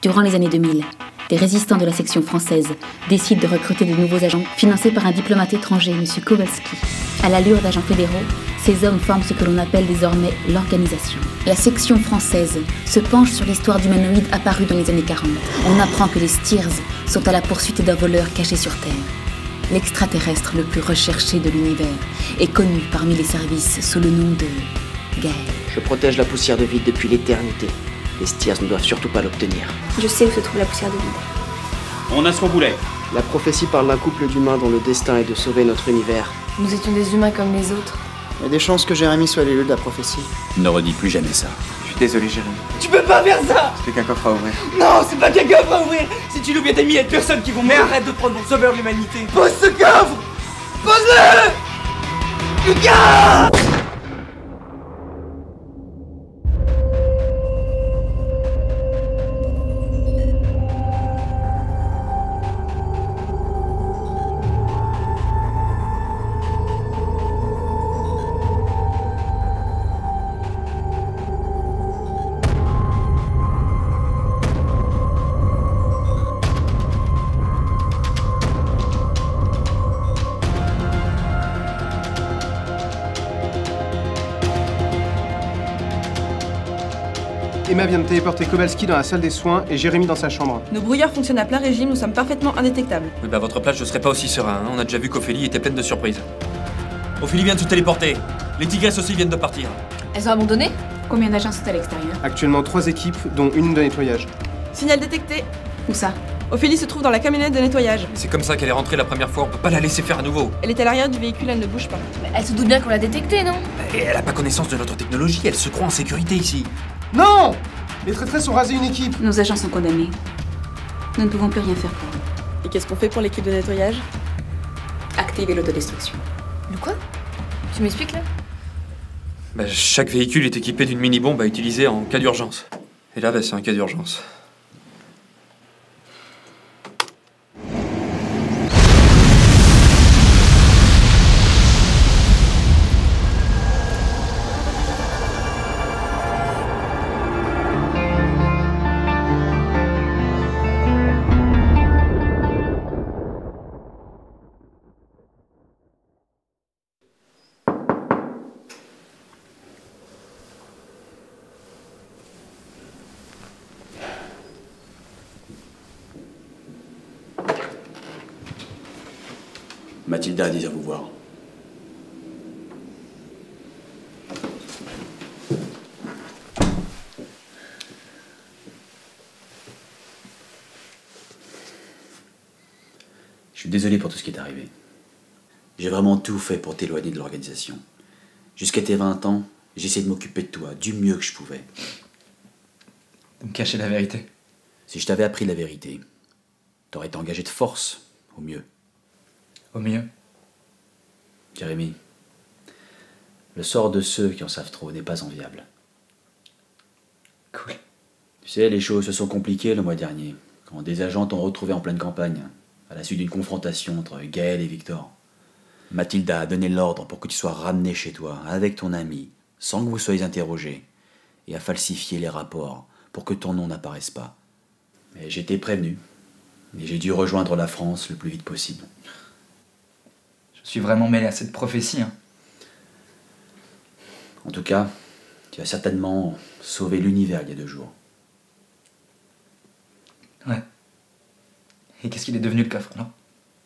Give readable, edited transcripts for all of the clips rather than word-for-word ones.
Durant les années 2000, des résistants de la section française décident de recruter de nouveaux agents financés par un diplomate étranger, M. Kowalski. À l'allure d'agents fédéraux, ces hommes forment ce que l'on appelle désormais l'organisation. La section française se penche sur l'histoire d'humanoïdes apparus dans les années 40. On apprend que les Steers sont à la poursuite d'un voleur caché sur Terre. L'extraterrestre le plus recherché de l'univers est connu parmi les services sous le nom de Gaël. Je protège la poussière de vide depuis l'éternité. Les Steers ne doivent surtout pas l'obtenir. Je sais où se trouve la poussière de vide. On a ce qu'on voulait. La prophétie parle d'un couple d'humains dont le destin est de sauver notre univers. Nous étions des humains comme les autres. Il y a des chances que Jérémy soit l'élu de la prophétie. Ne redis plus jamais ça. Je suis désolé, Jérémy. Tu peux pas faire ça! C'était qu'un coffre à ouvrir. Non, c'est pas qu'un coffre à ouvrir! Si tu l'ouvres, y'a des milliers de personnes qui vont mourir! Mais arrête de prendre mon sauveur de l'humanité! Pose ce coffre! Pose-le! Lucas! Emma vient de téléporter Kowalski dans la salle des soins et Jérémy dans sa chambre. Nos brouillards fonctionnent à plein régime, nous sommes parfaitement indétectables. Oui, bah à votre place, je serais pas aussi serein. Hein. On a déjà vu qu'Ophélie était pleine de surprises. Ophélie vient de se téléporter. Les tigresses aussi viennent de partir. Elles ont abandonné? Combien d'agents sont à l'extérieur? Actuellement 3 équipes, dont une de nettoyage. Signal détecté. Où ça? Ophélie se trouve dans la camionnette de nettoyage. C'est comme ça qu'elle est rentrée la première fois, on peut pas la laisser faire à nouveau. Elle est à l'arrière du véhicule, elle ne bouge pas. Mais elle se doute bien qu'on l'a détectée, non? Et elle a pas connaissance de notre technologie, elle se croit en sécurité ici. Non! Les traîtresses ont rasé une équipe. Nos agents sont condamnés. Nous ne pouvons plus rien faire pour eux. Et qu'est-ce qu'on fait pour l'équipe de nettoyage? Activez l'autodestruction. Le quoi? Tu m'expliques là? Bah, chaque véhicule est équipé d'une mini-bombe à utiliser en cas d'urgence. Et là, bah, c'est un cas d'urgence. Mathilda désire vous voir. Je suis désolé pour tout ce qui est arrivé. J'ai vraiment tout fait pour t'éloigner de l'organisation. Jusqu'à tes 20 ans, j'ai essayé de m'occuper de toi du mieux que je pouvais. De me cacher la vérité. Si je t'avais appris la vérité, t'aurais été engagé de force, au mieux. Au mieux. Jérémy, le sort de ceux qui en savent trop n'est pas enviable. Cool. Tu sais, les choses se sont compliquées le mois dernier, quand des agents t'ont retrouvé en pleine campagne, à la suite d'une confrontation entre Gaël et Victor. Mathilda a donné l'ordre pour que tu sois ramené chez toi, avec ton ami, sans que vous soyez interrogés, et a falsifié les rapports pour que ton nom n'apparaisse pas. Mais j'étais prévenu, et j'ai dû rejoindre la France le plus vite possible. Je suis vraiment mêlé à cette prophétie. Hein. En tout cas, tu as certainement sauvé l'univers il y a 2 jours. Ouais. Et qu'est-ce qu'il est devenu le coffre, alors?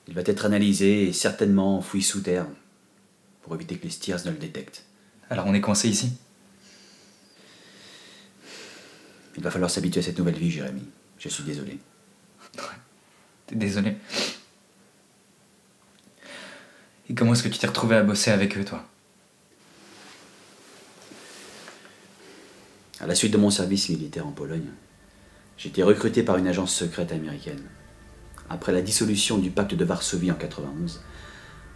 Il va être analysé et certainement enfoui sous terre, pour éviter que les Steers ne le détectent. Alors on est coincé ici? Il va falloir s'habituer à cette nouvelle vie, Jérémy. Je suis désolé. Ouais. T'es désolé. Et comment est-ce que tu t'es retrouvé à bosser avec eux, toi? À la suite de mon service militaire en Pologne, j'ai été recruté par une agence secrète américaine. Après la dissolution du pacte de Varsovie en 91,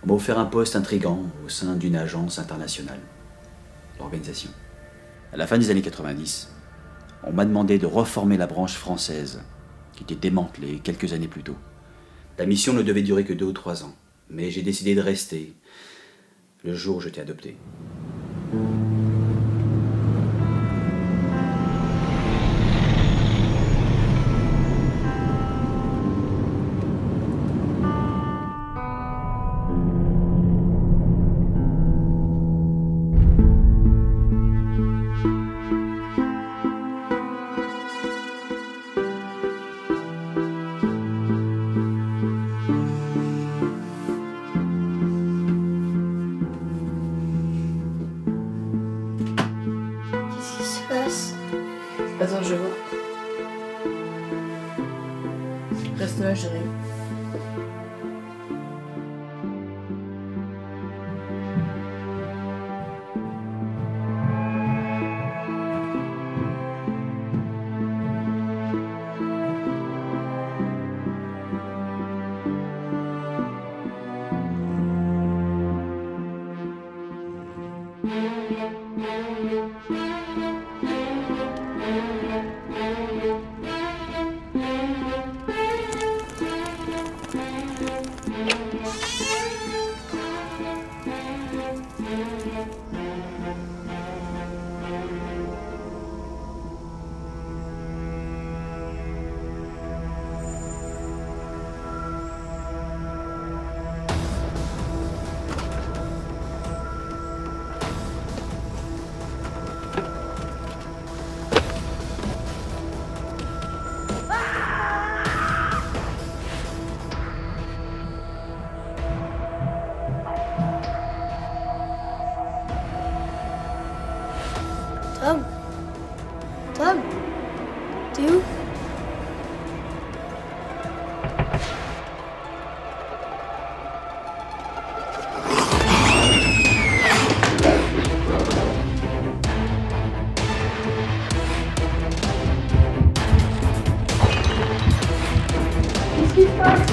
on m'a offert un poste intrigant au sein d'une agence internationale, l'organisation. À la fin des années 90, on m'a demandé de reformer la branche française, qui était démantelée quelques années plus tôt. La mission ne devait durer que 2 ou 3 ans, mais j'ai décidé de rester le jour où je t'ai adopté. Attends, je vois. Reste là, Jérémy. Tom? Tom? T'es où? Qu'est-ce qui se passe?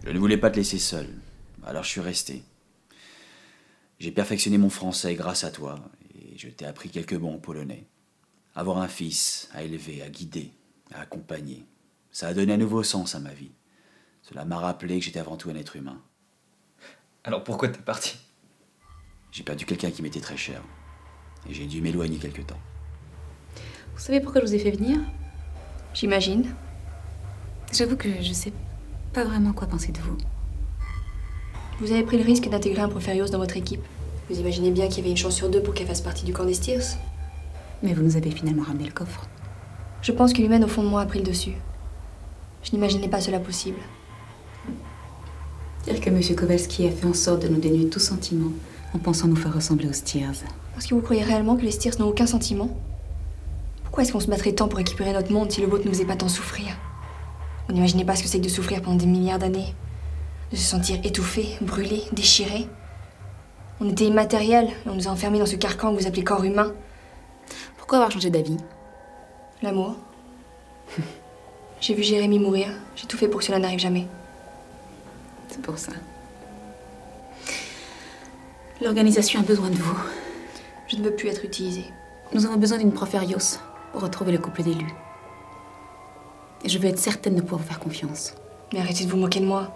Je ne voulais pas te laisser seul, alors je suis resté. J'ai perfectionné mon français grâce à toi, et je t'ai appris quelques mots en polonais. Avoir un fils, à élever, à guider, à accompagner, ça a donné un nouveau sens à ma vie. Cela m'a rappelé que j'étais avant tout un être humain. Alors pourquoi t'es parti? J'ai perdu quelqu'un qui m'était très cher, et j'ai dû m'éloigner quelque temps. Vous savez pourquoi je vous ai fait venir? J'imagine. J'avoue que je sais pas vraiment quoi penser de vous. Vous avez pris le risque d'intégrer un Proferios dans votre équipe. Vous imaginez bien qu'il y avait une chance sur deux pour qu'elle fasse partie du camp des Steers. Mais vous nous avez finalement ramené le coffre. Je pense que l'humaine au fond de moi a pris le dessus. Je n'imaginais pas cela possible. Dire que M. Kowalski a fait en sorte de nous dénuer tout sentiment en pensant nous faire ressembler aux Steers. Parce que vous croyez réellement que les Steers n'ont aucun sentiment? Pourquoi est-ce qu'on se battrait tant pour récupérer notre monde si le vôtre ne nous faisait pas tant souffrir? Vous n'imaginez pas ce que c'est que de souffrir pendant des milliards d'années. De se sentir étouffé, brûlé, déchiré. On était immatériels et on nous a enfermés dans ce carcan que vous appelez corps humain. Pourquoi avoir changé d'avis? L'amour. J'ai vu Jérémy mourir. J'ai tout fait pour que cela n'arrive jamais. C'est pour ça. L'organisation a besoin de vous. Je ne veux plus être utilisée. Nous avons besoin d'une Proferios pour retrouver le couple d'élus. Et je veux être certaine de pouvoir vous faire confiance. Mais arrêtez de vous moquer de moi.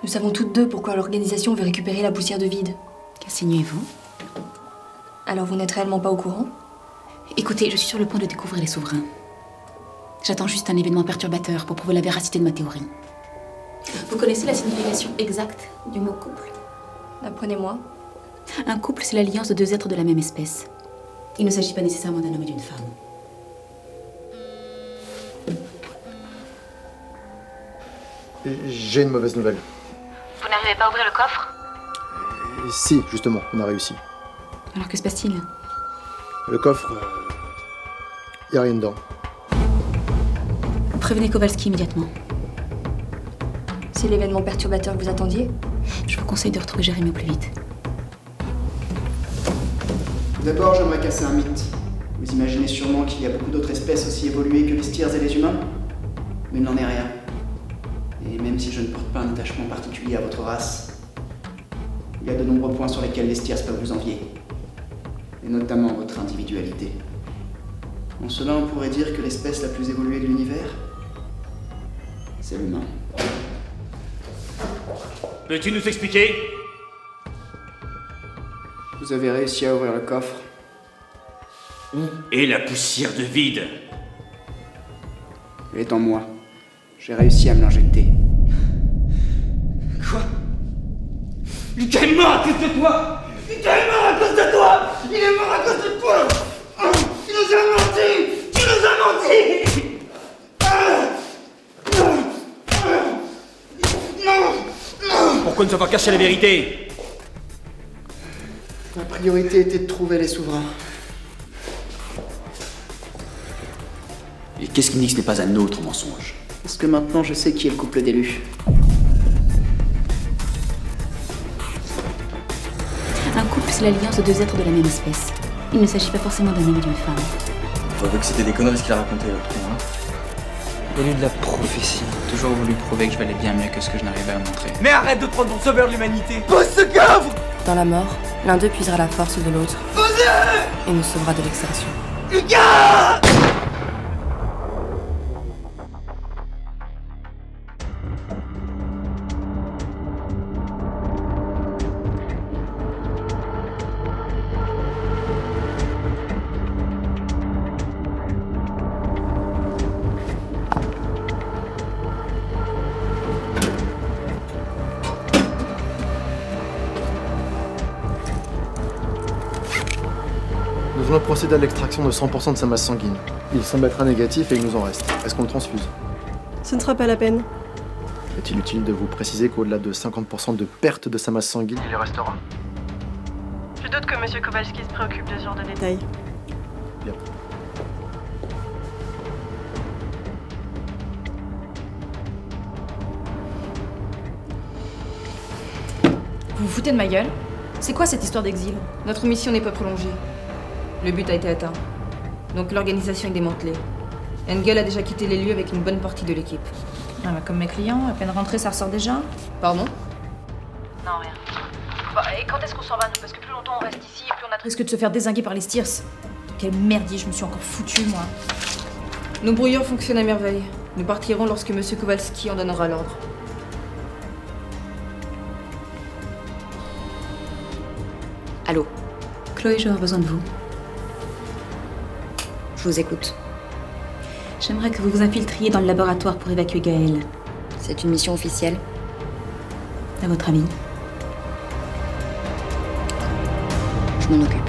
Nous savons toutes deux pourquoi l'organisation veut récupérer la poussière de vide. Qu'insinuez-vous? Alors vous n'êtes réellement pas au courant? Écoutez, je suis sur le point de découvrir les souverains. J'attends juste un événement perturbateur pour prouver la véracité de ma théorie. Vous connaissez la signification exacte du mot couple? Apprenez-moi. Un couple, c'est l'alliance de deux êtres de la même espèce. Il ne s'agit pas nécessairement d'un homme et d'une femme. J'ai une mauvaise nouvelle. Vous n'arrivez pas à ouvrir le coffre? Si, justement, on a réussi. Alors que se passe-t-il? Le coffre... y a rien dedans. Prévenez Kowalski immédiatement. C'est l'événement perturbateur que vous attendiez? Je vous conseille de retrouver Jérémy au plus vite. D'abord, j'aimerais casser un mythe. Vous imaginez sûrement qu'il y a beaucoup d'autres espèces aussi évoluées que les Steers et les humains? Mais il n'en est rien. Et même si je ne porte pas un attachement particulier à votre race, il y a de nombreux points sur lesquels les Steers peuvent vous envier. Et notamment votre individualité. En cela, on pourrait dire que l'espèce la plus évoluée de l'univers, c'est l'humain. Peux-tu nous expliquer? Vous avez réussi à ouvrir le coffre. Où est la poussière de vide? Elle est en moi. J'ai réussi à me l'injecter. Quoi? Lucas est mort à cause de toi! Lucas est mort à cause de toi! Il est mort à cause de toi! Tu nous as menti! Tu nous as menti! Non! Pourquoi ne pas cacher la vérité? Ma priorité était de trouver les souverains. Et qu'est-ce qui me dit que ce n'est pas un autre mensonge? Parce que maintenant je sais qui est le couple d'élus. Un couple, c'est l'alliance de deux êtres de la même espèce. Il ne s'agit pas forcément d'un homme et d'une femme. Faut avouer que c'était des conneries ce qu'il a raconté l'autre fois. Élu de la prophétie. Toujours voulu prouver que je valais bien mieux que ce que je n'arrivais à montrer. Mais arrête de prendre ton sauveur de l'humanité! Pose ce coffre! Dans la mort, l'un d'eux puisera la force de l'autre Posez! et nous sauvera de l'extinction. Lucas! Nous venons de procéder à l'extraction de 100% de sa masse sanguine. Il semble être négatif et il nous en reste. Est-ce qu'on le transfuse? Ce ne sera pas la peine. Est-il utile de vous préciser qu'au-delà de 50% de perte de sa masse sanguine, il y restera? Je doute que M. Kowalski se préoccupe de ce genre de détails. Bien. Vous vous foutez de ma gueule? C'est quoi cette histoire d'exil? Notre mission n'est pas prolongée. Le but a été atteint. Donc l'organisation est démantelée. Engel a déjà quitté les lieux avec une bonne partie de l'équipe. Ah bah comme mes clients, à peine rentrés, ça ressort déjà. Pardon? Non, rien. Bah, et quand est-ce qu'on s'en va, nous? Parce que plus longtemps on reste ici, et plus on a risque de se faire dézinguer par les Stirs. Quel merdier, je me suis encore foutu, moi. Nos brouilleurs fonctionnent à merveille. Nous partirons lorsque M. Kowalski en donnera l'ordre. Allô? Chloé, j'aurai besoin de vous. Je vous écoute. J'aimerais que vous vous infiltriez dans le laboratoire pour évacuer Gaël. C'est une mission officielle. À votre avis? Je m'en occupe.